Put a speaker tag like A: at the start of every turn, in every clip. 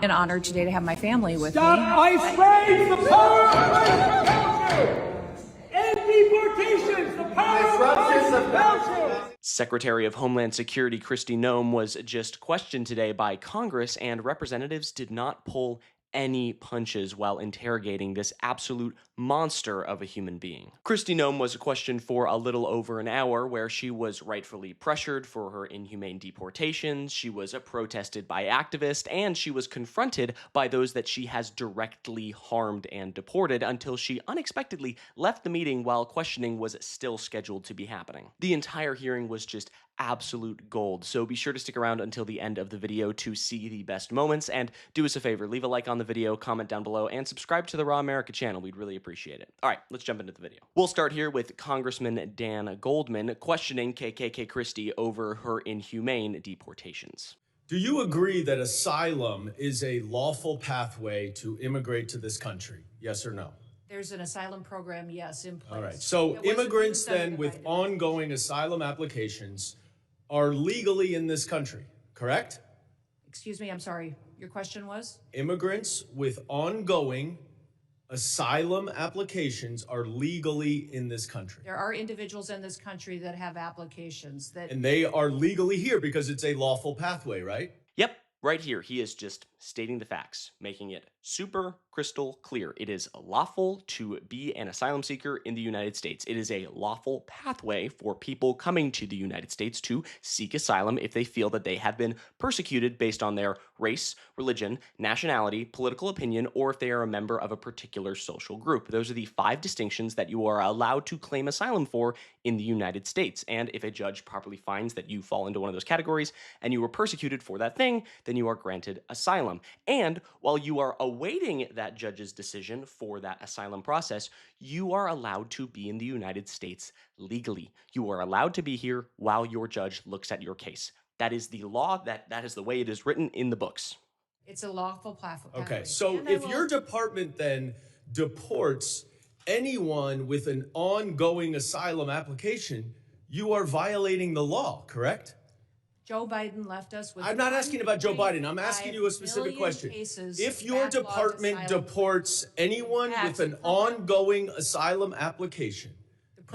A: An honor today to have my family with
B: Stop
A: me.
B: ICE raids, the power of ICE and deportations, the power of ICE.
C: Secretary of Homeland Security Kristi Noem was just questioned today by Congress, and representatives did not pull any punches while interrogating this absolute monster of a human being. Kristi Noem was questioned for a little over an hour, where she was rightfully pressured for her inhumane deportations, she was protested by activists, and she was confronted by those that she has directly harmed and deported, until she unexpectedly left the meeting while questioning was still scheduled to be happening. The entire hearing was just absolute gold, so be sure to stick around until the end of the video to see the best moments, and do us a favor, leave a like on the video, comment down below, and subscribe to the Raw America channel. We'd really appreciate it. Alright, let's jump into the video. We'll start here with Congressman Dan Goldman questioning KKK Kristi over her inhumane deportations.
D: Do you agree that asylum is a lawful pathway to immigrate to this country? Yes or no?
E: There's an asylum program, yes, in place.
D: All right. So immigrants then with ongoing asylum applications are legally in this country, correct?
E: Excuse me, I'm sorry. Your question was?
D: Immigrants with ongoing asylum applications are legally in this country.
E: There are individuals in this country that have applications that...
D: And they are legally here because it's a lawful pathway, right?
C: Yep, right here. He is just stating the facts, making it super crystal clear. It is lawful to be an asylum seeker in the United States. It is a lawful pathway for people coming to the United States to seek asylum if they feel that they have been persecuted based on their race, religion, nationality, political opinion, or if they are a member of a particular social group. Those are the 5 distinctions that you are allowed to claim asylum for in the United States. And if a judge properly finds that you fall into one of those categories and you were persecuted for that thing, then you are granted asylum. And while you are awaiting that judge's decision for that asylum process, you are allowed to be in the United States legally. You are allowed to be here while your judge looks at your case. That is the law, that is the way it is written in the books.
E: It's a lawful pathway.
D: Okay, so if your department then deports anyone with an ongoing asylum application, you are violating the law, correct?
E: Joe Biden left us with...
D: I'm not asking about Joe Biden. I'm asking you a specific question. If your department deports anyone with an ongoing asylum application,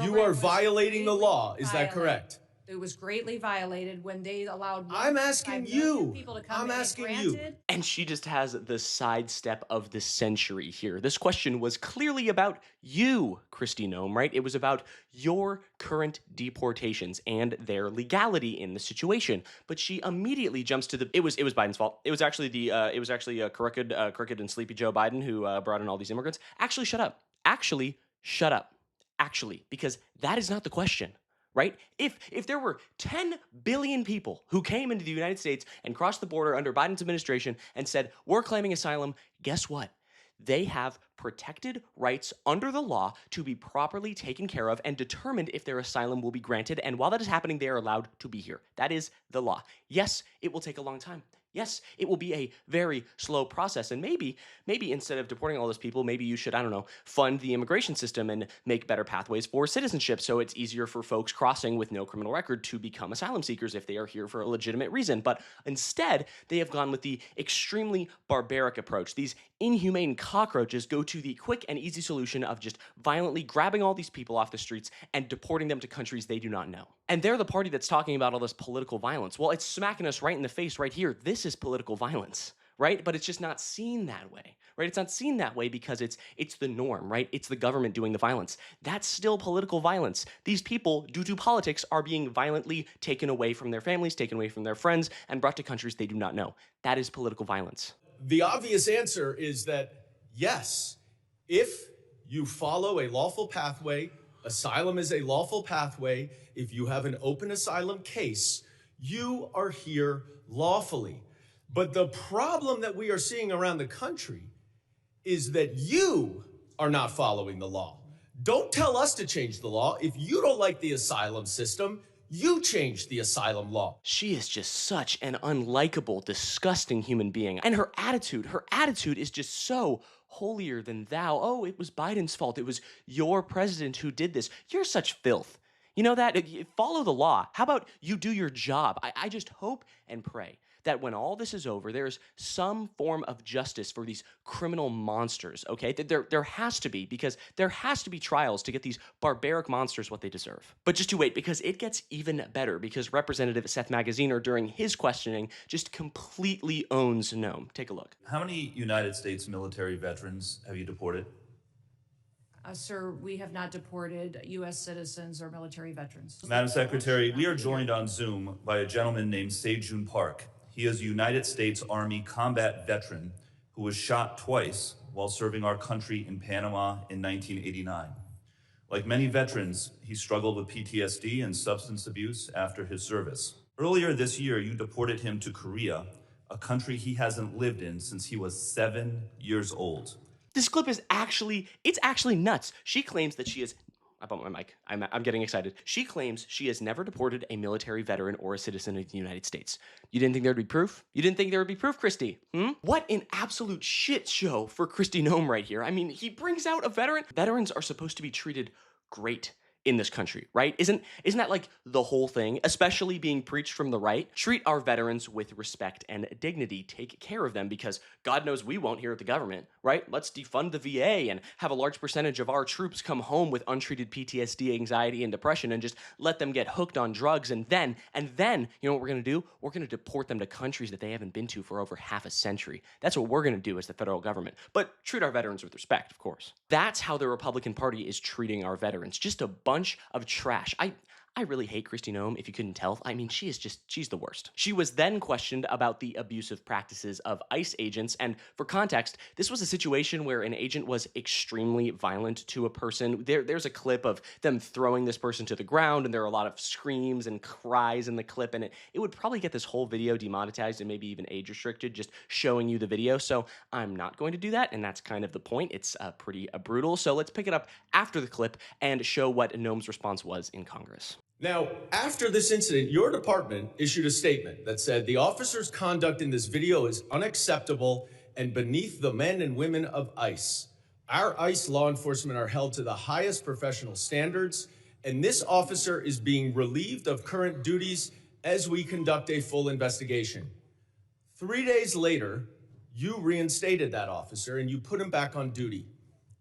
D: you are violating the law. Is that correct?
E: It was greatly violated when they allowed...
D: I'm asking you.
E: People to come
D: I'm asking you.
C: And she just has the sidestep of the century here. This question was clearly about you, Kristi Noem, right? It was about your current deportations and their legality in the situation. But she immediately jumps to the... It was Biden's fault. It was actually crooked and sleepy Joe Biden who brought in all these immigrants. Actually, shut up. Actually, shut up. Actually, because that is not the question. Right? If there were 10 billion people who came into the United States and crossed the border under Biden's administration and said, we're claiming asylum, guess what? They have protected rights under the law to be properly taken care of and determined if their asylum will be granted. And while that is happening, they are allowed to be here. That is the law. Yes, it will take a long time. Yes, it will be a very slow process, and maybe instead of deporting all those people, maybe you should, I don't know, fund the immigration system and make better pathways for citizenship so it's easier for folks crossing with no criminal record to become asylum seekers if they are here for a legitimate reason. But instead, they have gone with the extremely barbaric approach. These inhumane cockroaches go to the quick and easy solution of just violently grabbing all these people off the streets and deporting them to countries they do not know. And they're the party that's talking about all this political violence. Well, it's smacking us right in the face right here. This is political violence, right? But it's just not seen that way, right? It's not seen that way because it's the norm, right? It's the government doing the violence. That's still political violence. These people, due to politics, are being violently taken away from their families, taken away from their friends, and brought to countries they do not know. That is political violence.
D: The obvious answer is that yes, if you follow a lawful pathway, asylum is a lawful pathway. If you have an open asylum case, you are here lawfully. But the problem that we are seeing around the country is that you are not following the law. Don't tell us to change the law. If you don't like the asylum system, you change the asylum law.
C: She is just such an unlikable, disgusting human being. And her attitude is just so holier than thou. Oh, it was Biden's fault. It was your president who did this. You're such filth. You know that? Follow the law. How about you do your job? I just hope and pray that when all this is over, there's some form of justice for these criminal monsters, okay? There has to be, because there has to be trials to get these barbaric monsters what they deserve. But just you wait, because it gets even better, because Representative Seth Magaziner, during his questioning, just completely owns Noam. Take a look.
F: How many United States military veterans have you deported?
E: Sir, we have not deported U.S. citizens or military veterans.
F: Madam Secretary, we are joined on Zoom by a gentleman named Sejun Park. He is a United States Army combat veteran who was shot twice while serving our country in Panama in 1989. Like many veterans, he struggled with PTSD and substance abuse after his service. Earlier this year, you deported him to Korea, a country he hasn't lived in since he was 7 years old.
C: This clip is actually nuts. She claims that she is, I bumped my mic, I'm getting excited. She claims she has never deported a military veteran or a citizen of the United States. You didn't think there'd be proof? You didn't think there would be proof, Christy? What an absolute shit show for Kristi Noem right here. I mean, he brings out a veteran. Veterans are supposed to be treated great in this country, right? Isn't that like the whole thing, especially being preached from the right? Treat our veterans with respect and dignity. Take care of them, because God knows we won't here at the government, right? Let's defund the VA and have a large percentage of our troops come home with untreated PTSD, anxiety, and depression, and just let them get hooked on drugs. And then, you know what we're gonna do? We're gonna deport them to countries that they haven't been to for over half a century. That's what we're gonna do as the federal government. But treat our veterans with respect, of course. That's how the Republican Party is treating our veterans. Just a bunch of trash. I really hate Kristi Noem, if you couldn't tell. I mean, she's the worst. She was then questioned about the abusive practices of ICE agents, and for context, this was a situation where an agent was extremely violent to a person. There's a clip of them throwing this person to the ground, and there are a lot of screams and cries in the clip, and it would probably get this whole video demonetized and maybe even age restricted, just showing you the video, so I'm not going to do that, and that's kind of the point. It's pretty brutal, so let's pick it up after the clip and show what Noem's response was in Congress.
D: Now, after this incident, your department issued a statement that said the officer's conduct in this video is unacceptable and beneath the men and women of ICE. Our ICE law enforcement are held to the highest professional standards, and this officer is being relieved of current duties as we conduct a full investigation. 3 days later, you reinstated that officer and you put him back on duty.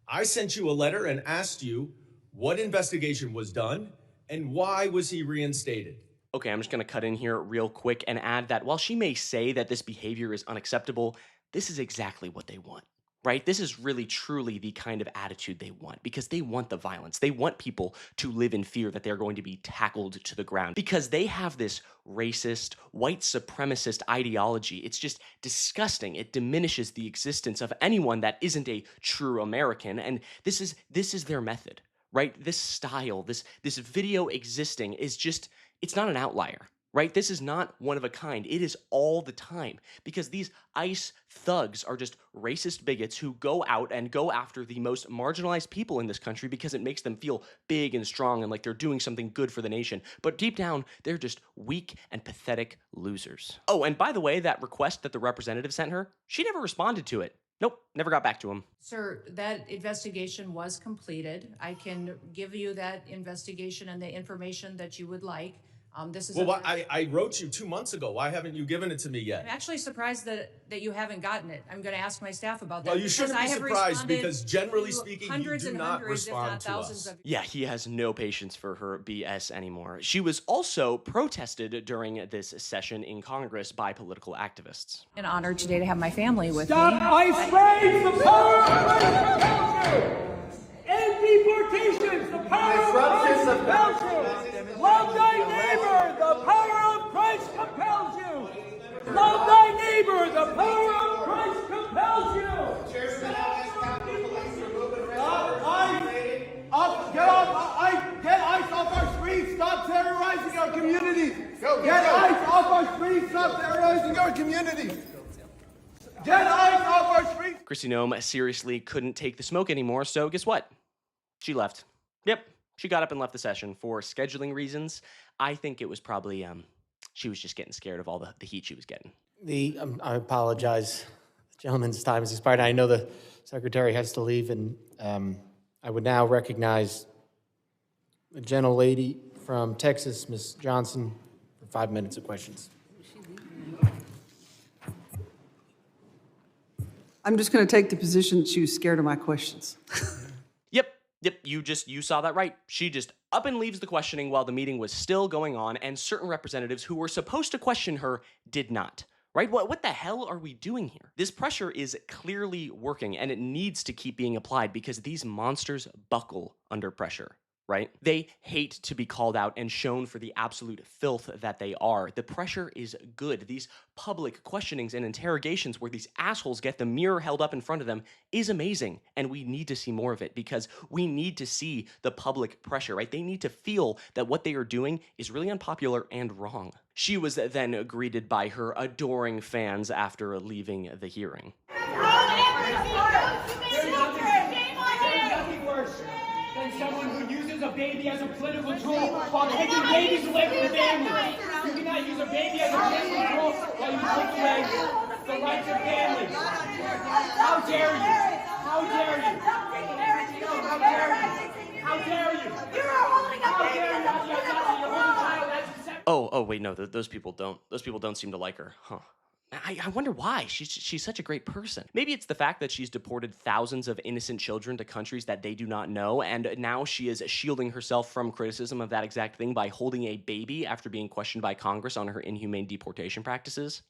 D: I sent you a letter and asked you what investigation was done and why was he reinstated?
C: Okay, I'm just gonna cut in here real quick and add that while she may say that this behavior is unacceptable, this is exactly what they want, right? This is really truly the kind of attitude they want, because they want the violence. They want people to live in fear that they're going to be tackled to the ground, because they have this racist, white supremacist ideology. It's just disgusting. It diminishes the existence of anyone that isn't a true American, and this is their method. Right? This style, this video existing is just, it's not an outlier, right? This is not one of a kind. It is all the time, because these ICE thugs are just racist bigots who go out and go after the most marginalized people in this country because it makes them feel big and strong and like they're doing something good for the nation. But deep down, they're just weak and pathetic losers. Oh, and by the way, that request that the representative sent her, she never responded to it. Nope, never got back to him.
E: Sir, that investigation was completed. I can give you that investigation and the information that you would like. This is
D: Well, I wrote you 2 months ago. Why haven't you given it to me yet?
E: I'm actually surprised that you haven't gotten it. I'm going to ask my staff about that.
D: Well, you shouldn't be surprised, because generally
E: to
D: speaking, you
E: hundreds
D: do
E: and
D: not
E: hundreds, if
D: respond
E: not
D: to
E: thousands
D: us.
E: of.
C: Yeah, he has no patience for her BS anymore. She was also protested during this session in Congress by political activists.
A: An honor today to have my family with
B: Stop
A: me.
B: ICE raids! The power of ICE compels you! End deportations! The power of ICE compels you! Love thy neighbor! The power of Christ compels you! Love thy neighbor! The power of Christ compels you! Get ICE off our streets! Stop terrorizing our communities! Get ICE off our streets! Stop terrorizing our communities! Get ICE off our streets!
C: Kristi Noem seriously couldn't take the smoke anymore, so guess what? She left. Yep, she got up and left the session for scheduling reasons. I think it was probably, she was just getting scared of all the heat she was getting.
G: I apologize. The gentleman's time has expired. I know the secretary has to leave, and I would now recognize the gentlelady from Texas, Ms. Johnson, for 5 minutes of questions.
H: I'm just going to take the position that she was scared of my questions.
C: Yep, you saw that right. She just up and leaves the questioning while the meeting was still going on, and certain representatives who were supposed to question her did not. Right? What the hell are we doing here? This pressure is clearly working, and it needs to keep being applied because these monsters buckle under pressure. Right? They hate to be called out and shown for the absolute filth that they are. The pressure is good. These public questionings and interrogations where these assholes get the mirror held up in front of them is amazing, and we need to see more of it because we need to see the public pressure, right? They need to feel that what they are doing is really unpopular and wrong. She was then greeted by her adoring fans after leaving the hearing.
B: Than someone who uses a baby as a political tool while taking babies away from the family. You cannot use a baby as a political tool while you take away the rights of families. How dare you? How dare you? How dare you? How dare you? You're holding a baby as a political tool.
C: Oh, wait, no, those people don't seem to like her, huh? I wonder why. She's such a great person. Maybe it's the fact that she's deported thousands of innocent children to countries that they do not know, and now she is shielding herself from criticism of that exact thing by holding a baby after being questioned by Congress on her inhumane deportation practices.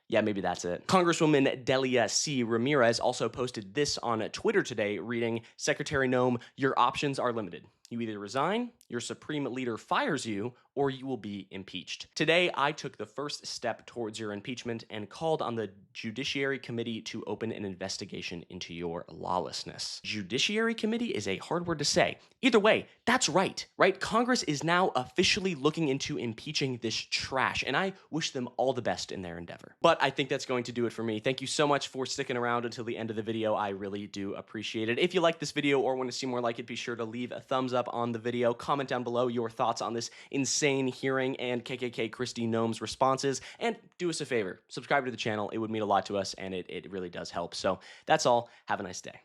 C: Yeah, maybe that's it. Congresswoman Delia C. Ramirez also posted this on Twitter today, reading, "Secretary Noem, your options are limited. You either resign, your supreme leader fires you, or you will be impeached. Today, I took the first step towards your impeachment and called on the Judiciary Committee to open an investigation into your lawlessness." Judiciary Committee is a hard word to say. Either way, that's right? Congress is now officially looking into impeaching this trash, and I wish them all the best in their endeavor. But I think that's going to do it for me. Thank you so much for sticking around until the end of the video. I really do appreciate it. If you like this video or want to see more like it, be sure to leave a thumbs up on the video. Comment down below your thoughts on this insane hearing and KKK Kristi Noem's responses, and do us a favor, subscribe to the channel. It would mean a lot to us, and it really does help. So that's all. Have a nice day.